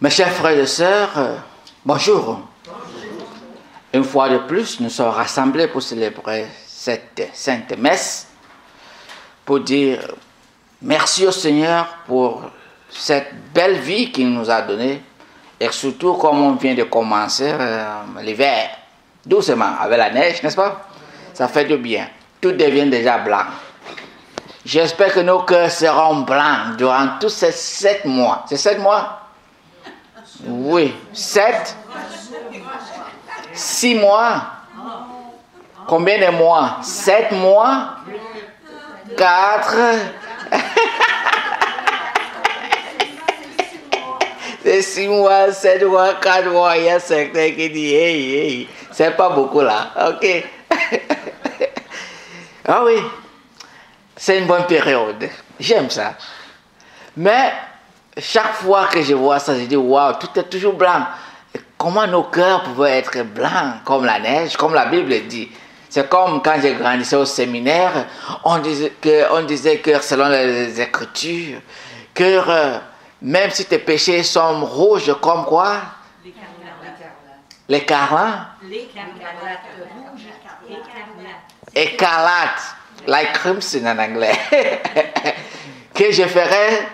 Mes chers frères et sœurs, bonjour. Une fois de plus, nous sommes rassemblés pour célébrer cette sainte messe, pour dire merci au Seigneur pour cette belle vie qu'il nous a donnée, et surtout comme on vient de commencer l'hiver, doucement, avec la neige, n'est-ce pas? Ça fait du bien. Tout devient déjà blanc. J'espère que nos cœurs seront blancs durant tous ces 7 mois. C'est 7 mois? Oui, 7. 6 mois. Combien de mois? 7 mois. 4. C'est 6 mois, 7 mois, 4 mois. Il y a certains qui disent, hey, c'est pas beaucoup là. Ok. Ah oui, c'est une bonne période. J'aime ça. Mais chaque fois que je vois ça, je dis, waouh, tout est toujours blanc. Et comment nos cœurs pouvaient être blancs comme la neige, comme la Bible dit. C'est comme quand j'ai grandissé au séminaire, on disait que selon les Écritures, que même si tes péchés sont rouges comme quoi? L'écarlate. L'écarlate rouge, écarlate, like crimson en anglais. Que je ferai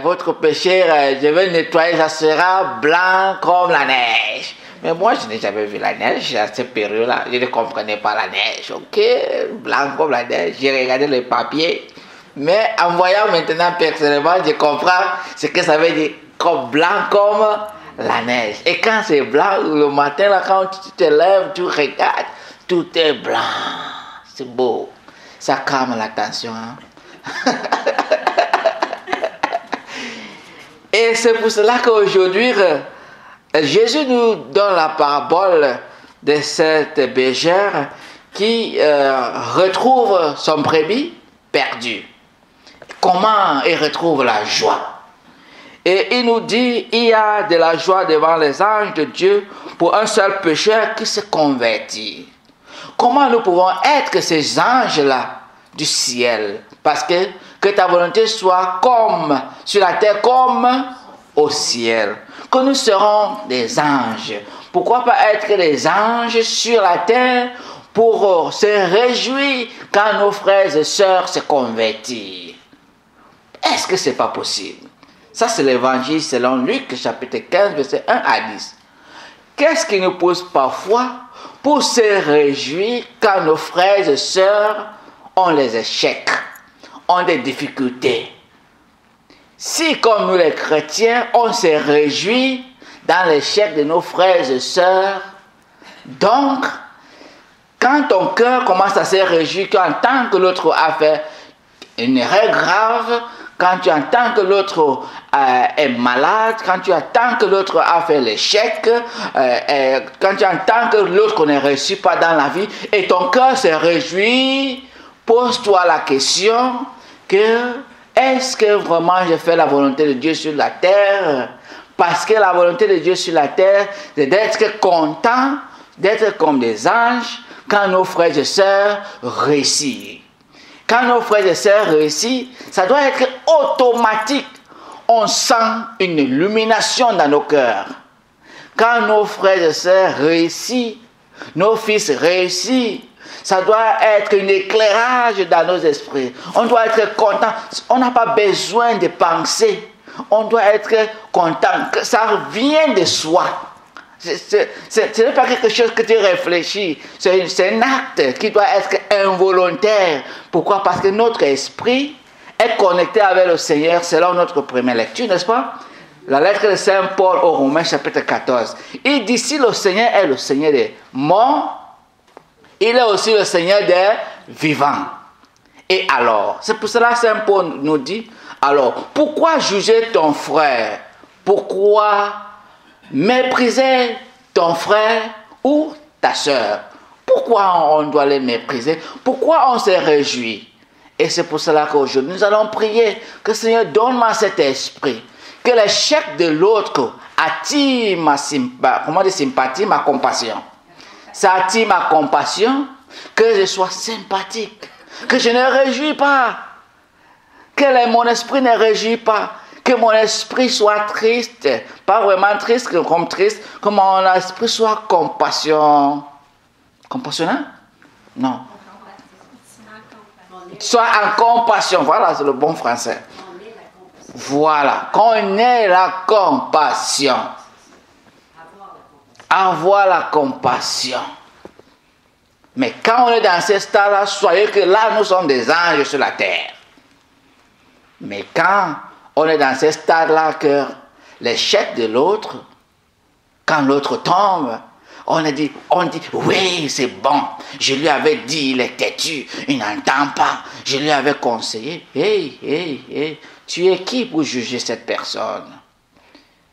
votre péché, je vais le nettoyer, ça sera blanc comme la neige. Mais moi, je n'ai jamais vu la neige à cette période-là. Je ne comprenais pas la neige. Ok, blanc comme la neige. J'ai regardé les papiers. Mais en voyant maintenant personnellement, je comprends ce que ça veut dire. Comme blanc comme la neige. Et quand c'est blanc, le matin, là, quand tu te lèves, tu regardes, tout est blanc. C'est beau. Ça calme l'attention. Hein? Et c'est pour cela qu'aujourd'hui, Jésus nous donne la parabole de cette bergère qui retrouve son brebis perdu. Comment il retrouve la joie? Et il nous dit, il y a de la joie devant les anges de Dieu pour un seul pécheur qui se convertit. Comment nous pouvons être ces anges-là du ciel? Parce que ta volonté soit comme sur la terre comme au ciel. Que nous serons des anges. Pourquoi pas être des anges sur la terre pour se réjouir quand nos frères et sœurs se convertissent? Est-ce que c'est pas possible? Ça, c'est l'évangile selon Luc, chapitre 15, verset 1 à 10. Qu'est-ce qui nous pousse parfois pour se réjouir quand nos frères et sœurs ont les échecs, ont des difficultés? Si, comme nous les chrétiens, on se réjouit dans l'échec de nos frères et sœurs, donc, quand ton cœur commence à se réjouir, quand tant que l'autre a fait une erreur grave, quand tu entends que l'autre est malade, quand tu entends que l'autre a fait l'échec, quand tu entends que l'autre ne réussit pas dans la vie, et ton cœur se réjouit, pose-toi la question que est-ce que vraiment je fais la volonté de Dieu sur la terre? Parce que la volonté de Dieu sur la terre, c'est d'être content, d'être comme des anges quand nos frères et sœurs réussissent. Quand nos frères et sœurs réussissent, ça doit être automatique. On sent une illumination dans nos cœurs. Quand nos frères et sœurs réussissent, nos fils réussissent, ça doit être un éclairage dans nos esprits. On doit être content. On n'a pas besoin de penser. On doit être content. Que ça vient de soi. Ce n'est pas quelque chose que tu réfléchis. C'est un acte qui doit être involontaire. Pourquoi? Parce que notre esprit est connecté avec le Seigneur selon notre première lecture, n'est-ce pas? La lettre de Saint Paul aux Romains, chapitre 14. Il dit, si le Seigneur est le Seigneur des morts, il est aussi le Seigneur des vivants. Et alors, c'est pour cela que Saint Paul nous dit, alors, pourquoi juger ton frère? Pourquoi mépriser ton frère ou ta sœur? Pourquoi on doit les mépriser? Pourquoi on se réjouit? Et c'est pour cela qu'aujourd'hui, nous allons prier que Seigneur, donne-moi cet esprit. Que l'échec de l'autre attire ma sympathie, ma compassion. Ça attire ma compassion, que je sois sympathique, que je ne réjouis pas, que mon esprit ne réjouit pas, Que mon esprit soit triste, pas vraiment triste comme triste, que mon esprit soit compassion. Compassionnant? Non. Soit en compassion. Voilà, c'est le bon français. Voilà, qu'on ait la compassion. Avoir la compassion. Mais quand on est dans ce stade-là, soyez que là, nous sommes des anges sur la terre. Mais quand on est dans ce stade-là, que l'échec de l'autre, quand l'autre tombe, on dit, oui, c'est bon. Je lui avais dit, il est têtu, il n'entend pas. Je lui avais conseillé. Hey, tu es qui pour juger cette personne?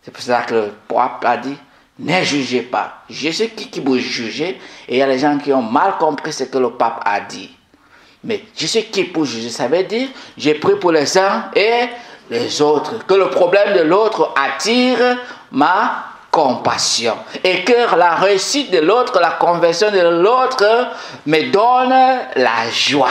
C'est pour ça que le pape a dit, ne jugez pas. Je sais qui vous juger. Et il y a des gens qui ont mal compris ce que le pape a dit. Mais je sais qui pour juger. Ça veut dire, j'ai pris pour les uns et les autres. Que le problème de l'autre attire ma compassion. Et que la réussite de l'autre, la conversion de l'autre me donne la joie.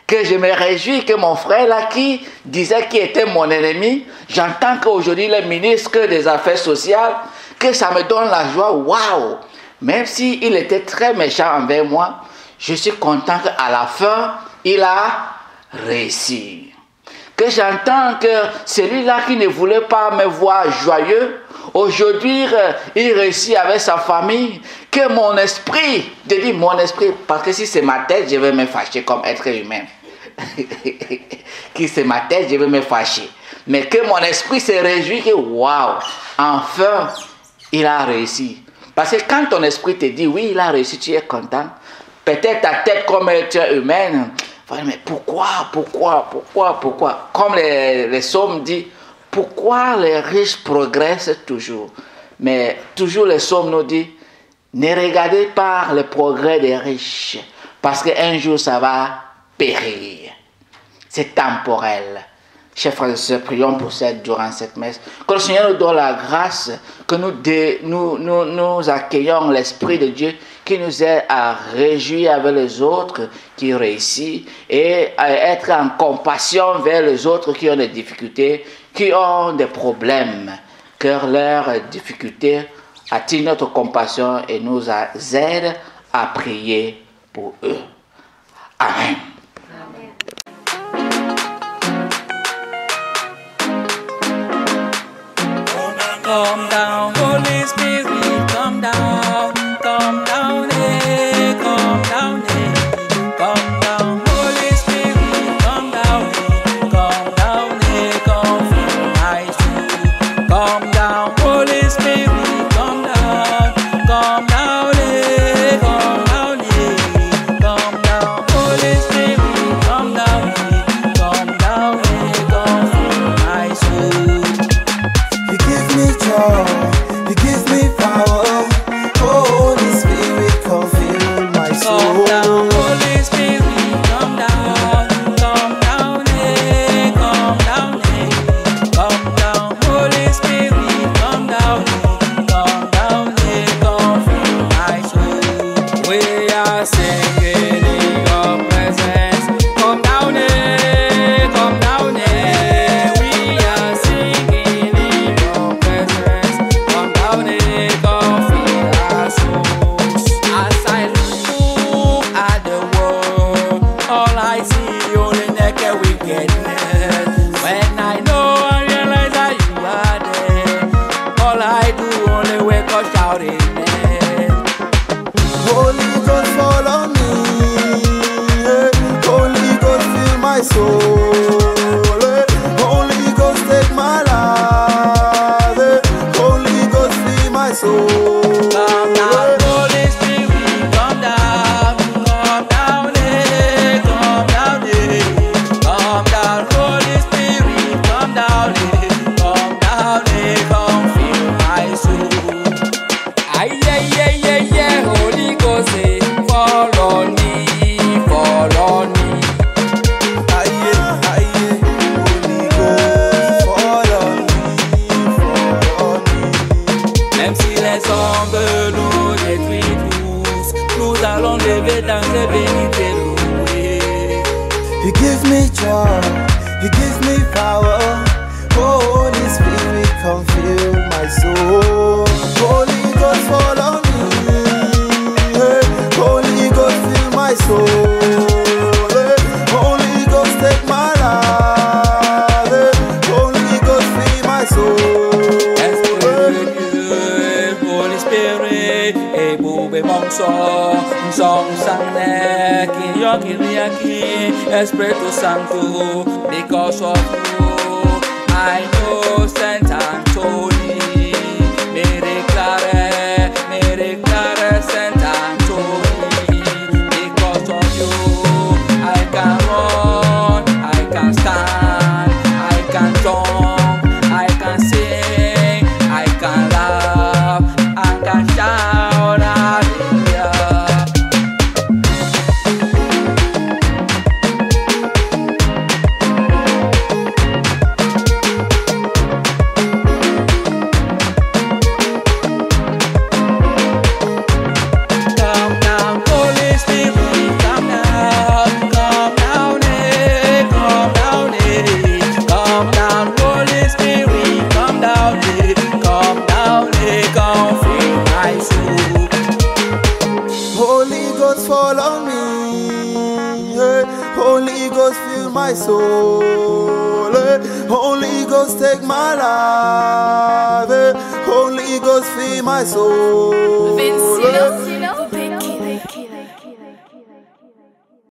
Que je me réjouis que mon frère là qui disait qu'il était mon ennemi, j'entends qu'aujourd'hui il est ministre des Affaires sociales, que ça me donne la joie. Waouh! Même s'il était très méchant envers moi, je suis content qu'à la fin, il a réussi. Que j'entends que celui-là qui ne voulait pas me voir joyeux, aujourd'hui, il réussit avec sa famille. Que mon esprit, je dis mon esprit, parce que si c'est ma tête, je vais me fâcher comme être humain. Si c'est ma tête, je vais me fâcher. Mais que mon esprit se réjouit que, waouh, enfin, il a réussi. Parce que quand ton esprit te dit, oui, il a réussi, tu es content. Peut-être ta tête comme être humaine, mais pourquoi? Comme les psaumes disent, pourquoi les riches progressent toujours? Mais toujours les psaumes nous disent, ne regardez pas le progrès des riches, parce qu'un jour ça va périr. C'est temporel. Chers frères et sœurs, prions pour durant cette messe. Que le Seigneur nous donne la grâce, que nous accueillons l'Esprit de Dieu qui nous aide à réjouir avec les autres qui réussissent et à être en compassion vers les autres qui ont des difficultés, qui ont des problèmes. Que leurs difficultés attirent notre compassion et nous aident à prier pour eux. Amen. Come down, Holy Spirit, come down, eh, come down, eh, come down, Holy Spirit, come down, eh, come fill my soul. Come down, Holy Spirit, come down, eh, come down, Holy Spirit, come down, eh, come fill my soul. You give me joy, you give me soul. Holy Ghost fall on me. Hey, Holy Ghost fill my soul. Hey, Holy Ghost take my life. Hey, Holy Ghost fill my soul. Esprit, Holy Spirit, et boube mon song sang ki yo ki Espiritu Santo, because of you, I know Saint Anthony, me declare Saint Anthony, because of you, I can run, I can stand, I can jump, I can sing, I can laugh, I can shout, hallelujah. Come down, Holy Spirit, come down, eh, come down, eh, come down, Holy Spirit, come down, eh, come fill my soul. Holy Ghost fall on me. Hey, Holy Ghost fill my soul. Hey, Holy Ghost take my life. Hey, Holy Ghost fill my soul. Vinci. Hey,